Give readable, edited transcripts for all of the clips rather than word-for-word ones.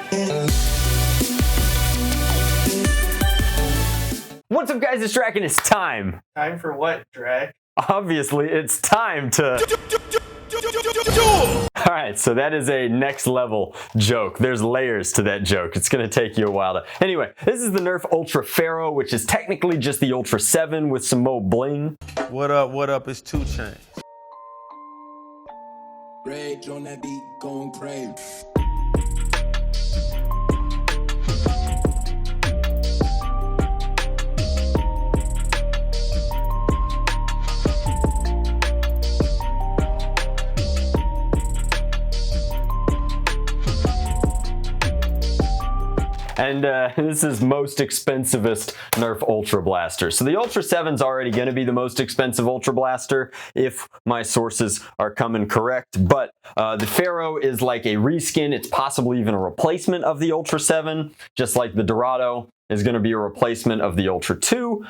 What's up, guys? It's Drac, and it's time. Time for what, Drac? Obviously, it's time to... Alright, so that is a next level joke. There's layers to that joke. It's going to take you a while to... Anyway, this is the Nerf Ultra Pharaoh, which is technically just the Ultra 7 with some more bling. What up, it's 2 Chainz. Rage on that beat, going crazy. And this is most expensivest Nerf Ultra Blaster. So the Ultra 7's already going to be the most expensive Ultra Blaster if my sources are coming correct. But the Pharaoh is like a reskin. It's possibly even a replacement of the Ultra 7, just like the Dorado is going to be a replacement of the Ultra 2.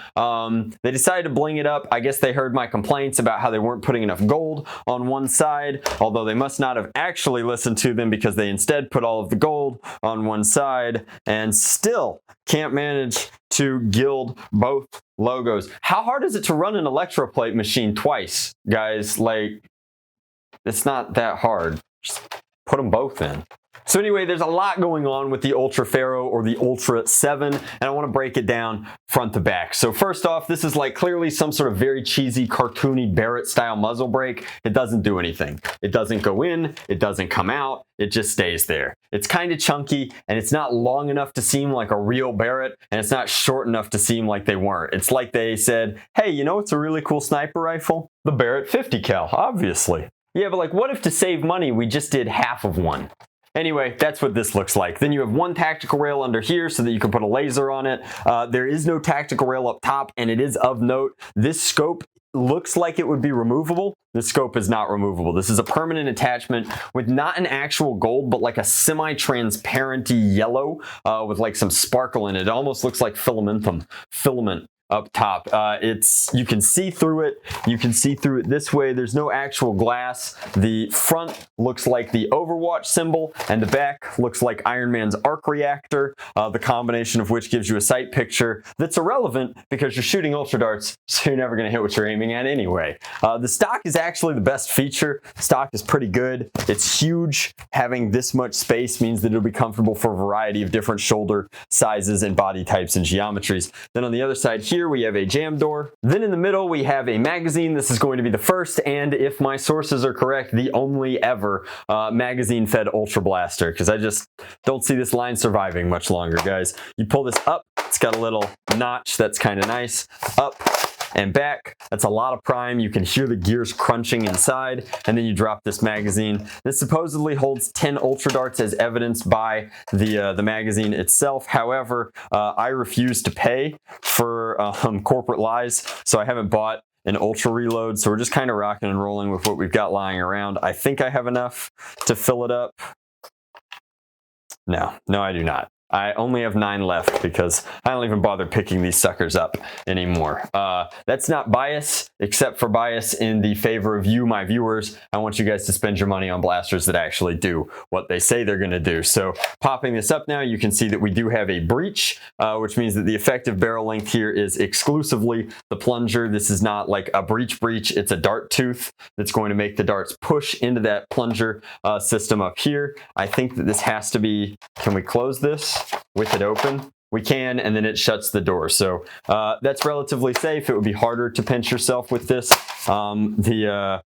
They decided to bling it up. I guess they heard my complaints about how they weren't putting enough gold on one side, although they must not have actually listened to them because they instead put all of the gold on one side and still can't manage to gild both logos. How hard is it to run an electroplate machine twice, guys? Like, it's not that hard. Just put them both in. So anyway, there's a lot going on with the Ultra Pharaoh or the Ultra 7, and I want to break it down front to back. So first off, this is like clearly some sort of very cheesy, cartoony Barrett style muzzle brake. It doesn't do anything. It doesn't go in, it doesn't come out, it just stays there. It's kind of chunky, and it's not long enough to seem like a real Barrett, and it's not short enough to seem like they weren't. It's like they said, hey, you know what's a really cool sniper rifle? The Barrett 50 cal, obviously. Yeah, but like, what if to save money, we just did half of one? Anyway, that's what this looks like. Then you have one tactical rail under here so that you can put a laser on it. There is no tactical rail up top, and it is of note. This scope looks like it would be removable. The scope is not removable. This is a permanent attachment with not an actual gold, but like a semi-transparent yellow with like some sparkle in it. It almost looks like filament up top. You can see through it. You can see through it this way. There's no actual glass. The front looks like the Overwatch symbol, and the back looks like Iron Man's arc reactor, the combination of which gives you a sight picture that's irrelevant because you're shooting ultra darts, so you're never going to hit what you're aiming at anyway. The stock is actually the best feature. The stock is pretty good. It's huge. Having this much space means that it'll be comfortable for a variety of different shoulder sizes and body types and geometries. Then on the other side here, we have a jam door. Then in the middle, we have a magazine. This is going to be the first, and if my sources are correct, the only ever magazine-fed Ultra Blaster, because I just don't see this line surviving much longer, guys. You pull this up, it's got a little notch that's kind of nice. Up and back, that's a lot of prime. You can hear the gears crunching inside, and then you drop this magazine. This supposedly holds 10 ultra darts as evidenced by the magazine itself. However, I refuse to pay for corporate lies, so I haven't bought an ultra reload, so we're just kind of rocking and rolling with what we've got lying around. I think I have enough to fill it up. No, I do not. I only have 9 left because I don't even bother picking these suckers up anymore. That's not bias, except for bias in the favor of you, my viewers. I want you guys to spend your money on blasters that actually do what they say they're going to do. So popping this up now, you can see that we do have a breech, which means that the effective barrel length here is exclusively the plunger. This is not like a breech, it's a dart tooth that's going to make the darts push into that plunger system up here. I think that this has to be, can we close this with it open? We can, and then it shuts the door. So that's relatively safe. It would be harder to pinch yourself with this. The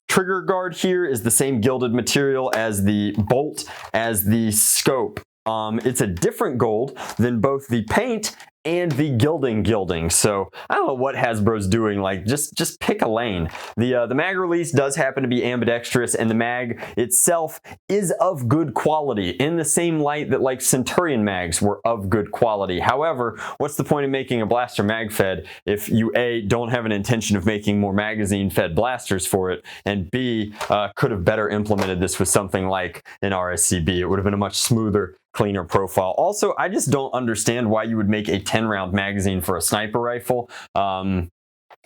trigger guard here is the same gilded material as the bolt, as the scope. It's a different gold than both the paint and the gilding. So I don't know what Hasbro's doing. Like, just pick a lane. The mag release does happen to be ambidextrous, and the mag itself is of good quality in the same light that like Centurion mags were of good quality. However, what's the point of making a blaster mag fed if you A, don't have an intention of making more magazine fed blasters for it, and B, could have better implemented this with something like an RSCB. It would have been a much smoother, cleaner profile. Also, I just don't understand why you would make a 10-round magazine for a sniper rifle.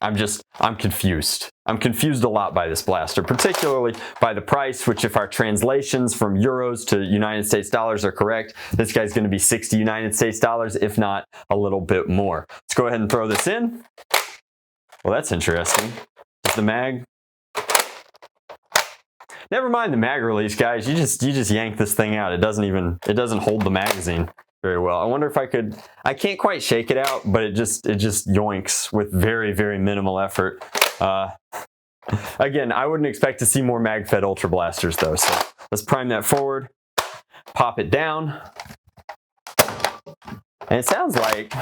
I'm confused. I'm confused a lot by this blaster, particularly by the price, which if our translations from euros to United States dollars are correct, this guy's going to be 60 United States dollars, if not a little bit more. Let's go ahead and throw this in. Well, that's interesting. Is the mag? Never mind the mag release, guys. You just yank this thing out. It doesn't hold the magazine very well. I wonder if I can't quite shake it out, but it just yoinks with very, very minimal effort. Again, I wouldn't expect to see more mag-fed Ultra Blasters though, so let's prime that forward, pop it down, and it sounds like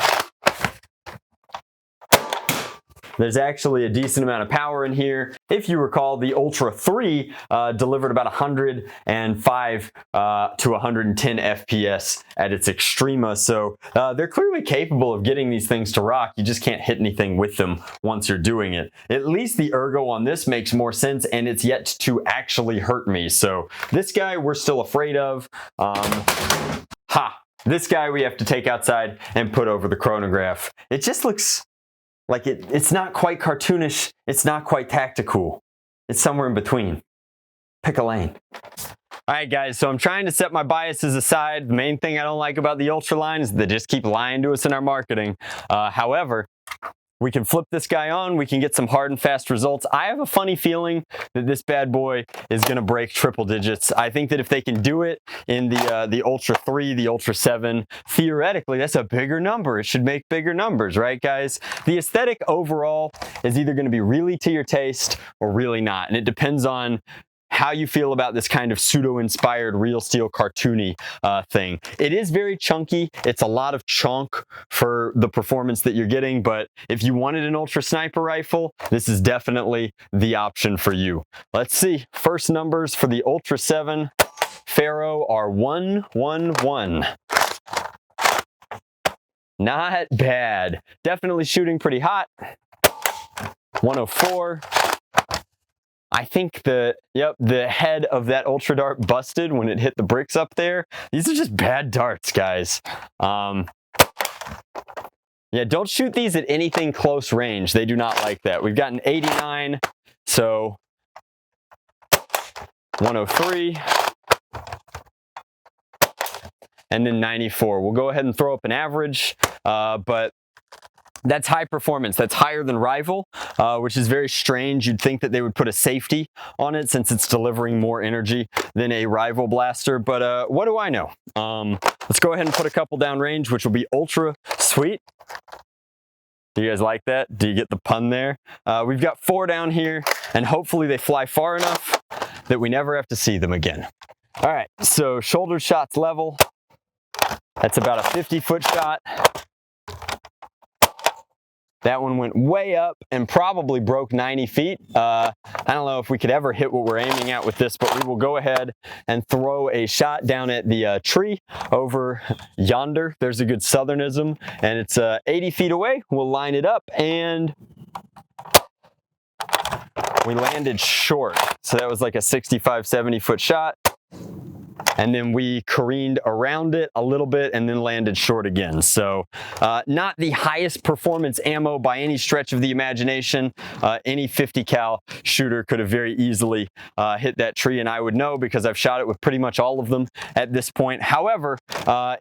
there's actually a decent amount of power in here. If you recall, the Ultra 3 delivered about 105 to 110 FPS at its extrema, so they're clearly capable of getting these things to rock. You just can't hit anything with them once you're doing it. At least the ergo on this makes more sense, and it's yet to actually hurt me. So this guy we're still afraid of. This guy we have to take outside and put over the chronograph. It just looks like it's not quite cartoonish, it's not quite tactical. It's somewhere in between. Pick a lane. All right, guys, so I'm trying to set my biases aside. The main thing I don't like about the Ultra line is they just keep lying to us in our marketing. However, we can flip this guy on, we can get some hard and fast results. I have a funny feeling that this bad boy is gonna break triple digits. I think that if they can do it in the Ultra 3, the Ultra 7, theoretically, that's a bigger number. It should make bigger numbers, right, guys? The aesthetic overall is either gonna be really to your taste or really not, and it depends on how you feel about this kind of pseudo-inspired real steel cartoony thing. It is very chunky. It's a lot of chunk for the performance that you're getting, but if you wanted an Ultra Sniper rifle, this is definitely the option for you. Let's see. First numbers for the Ultra 7 Pharaoh are 111. Not bad. Definitely shooting pretty hot. 104. I think the head of that Ultra Dart busted when it hit the bricks up there. These are just bad darts, guys. Yeah, don't shoot these at anything close range. They do not like that. We've got an 89, so 103, and then 94. We'll go ahead and throw up an average, but that's high performance. That's higher than Rival, which is very strange. You'd think that they would put a safety on it since it's delivering more energy than a Rival blaster, but what do I know? Let's go ahead and put a couple down range, which will be ultra sweet. Do you guys like that? Do you get the pun there? We've got 4 down here, and hopefully they fly far enough that we never have to see them again. All right, so shoulder shots level. That's about a 50-foot shot. That one went way up and probably broke 90 feet. I don't know if we could ever hit what we're aiming at with this, but we will go ahead and throw a shot down at the tree over yonder. There's a good southernism, and it's 80 feet away. We'll line it up, and we landed short. So that was like a 65, 70-foot shot. And then we careened around it a little bit and then landed short again. So not the highest performance ammo by any stretch of the imagination. Any 50 cal shooter could have very easily hit that tree, and I would know because I've shot it with pretty much all of them at this point. However,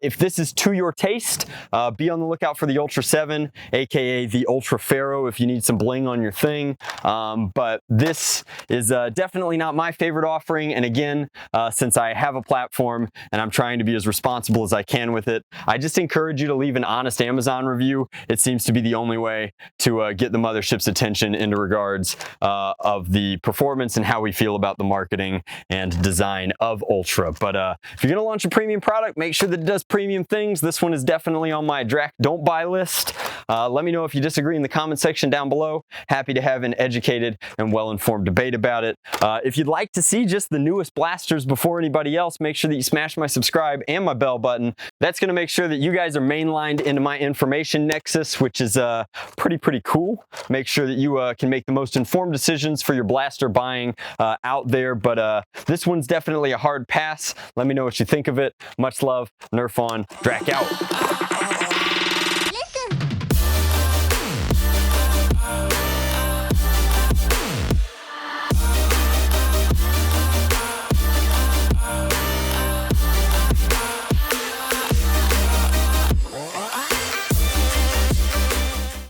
if this is to your taste, be on the lookout for the Ultra 7, aka the Ultra Pharaoh, if you need some bling on your thing. But this is definitely not my favorite offering, and again, since I have a platform and I'm trying to be as responsible as I can with it, I just encourage you to leave an honest Amazon review. It seems to be the only way to get the mothership's attention in regards of the performance and how we feel about the marketing and design of Ultra. But if you're going to launch a premium product, make sure that it does premium things. This one is definitely on my Drac don't buy list. Let me know if you disagree in the comment section down below. Happy to have an educated and well-informed debate about it. If you'd like to see just the newest blasters before anybody else, make sure that you smash my subscribe and my bell button. That's going to make sure that you guys are mainlined into my information nexus, which is pretty cool. Make sure that you can make the most informed decisions for your blaster buying out there. But this one's definitely a hard pass. Let me know what you think of it. Much love. Nerf on. Drac out.